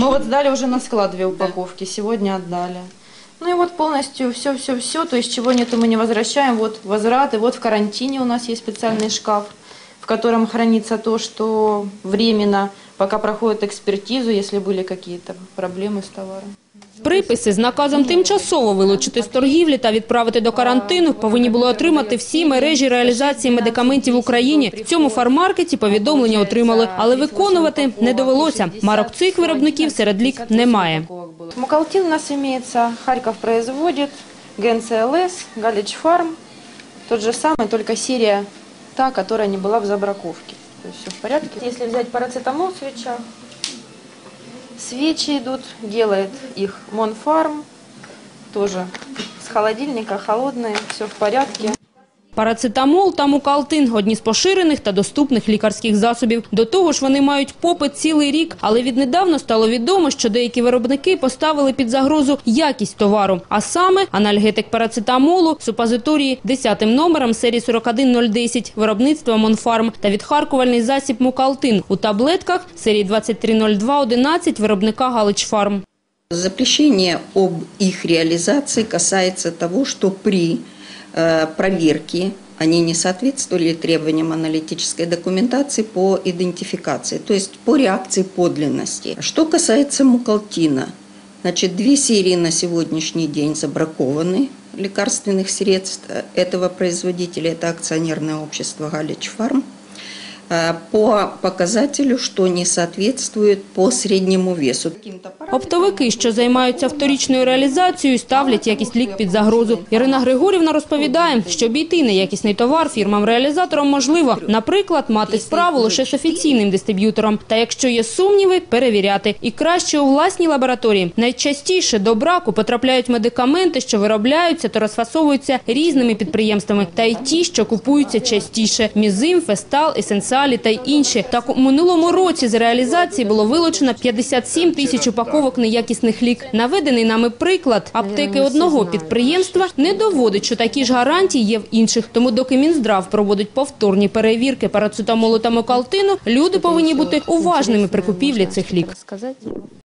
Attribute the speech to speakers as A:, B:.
A: Мы вот сдали уже на склад 2 упаковки, сегодня отдали. Ну и вот полностью все, то есть чего нету мы не возвращаем. Вот возврат, и вот в карантине у нас есть специальный шкаф, в котором хранится то, что временно, пока проходит экспертизу, если были какие-то проблемы с товаром.
B: Приписи з наказом тимчасово вилучити з торгівлі та відправити до карантину повинні були отримати всі мережі реалізації медикаментів в Україні. В цьому фарммаркеті повідомлення отримали, але виконувати не довелося. Марок цих виробників серед лік немає.
A: Мукалтин у нас имеется, Харьков производит, Генция ЛС, Галич Фарм. Тот же самый, только серия та, которая не была в забраковке. То есть все в порядке. Если взять парацетамол в свечах, свечи идут, делает их Монфарм, тоже с холодильника, холодные, все в порядке.
B: Парацетамол та мукалтин – одні з поширених та доступних лікарських засобів. До того ж, вони мають попит цілий рік, але віднедавна стало відомо, що деякі виробники поставили під загрозу якість товару. А саме анальгетик парацетамолу, супозиторії 10-м номером серії 41010 виробництва Монфарм та відхаркувальний засіб мукалтин у таблетках серії 230211 виробника Галич Фарм.
C: Запрещение об их реализации касается того, что при проверки они не соответствовали требованиям аналитической документации по идентификации, то есть по реакции подлинности. Что касается мукалтина, значит, 2 серии на сегодняшний день забракованы лекарственных средств этого производителя, это акционерное общество Галич Фарм, по показателю, що не відповідає по середньому весу.
B: Оптовики, що займаються вторічною реалізацією, ставлять якість лік під загрозу. Ірина Григорівна розповідає, що обійти неякісний товар фірмам-реалізаторам можливо, наприклад, мати справу лише з офіційним дистриб'ютором. Та якщо є сумніви, перевіряти. І краще у власній лабораторії. Найчастіше до браку потрапляють медикаменти, що виробляються та розфасовуються різними підприємствами. Та й ті, що купуються частіше – Мізим, Фестал, Есенціал та й інші. Так, у минулому році з реалізації було вилучено 57 тисяч упаковок неякісних лік. Наведений нами приклад аптеки одного підприємства не доводить, що такі ж гарантії є в інших. Тому доки Мінздрав проводить повторні перевірки парацетамолу та мукалтину, люди повинні бути уважними при купівлі цих лік.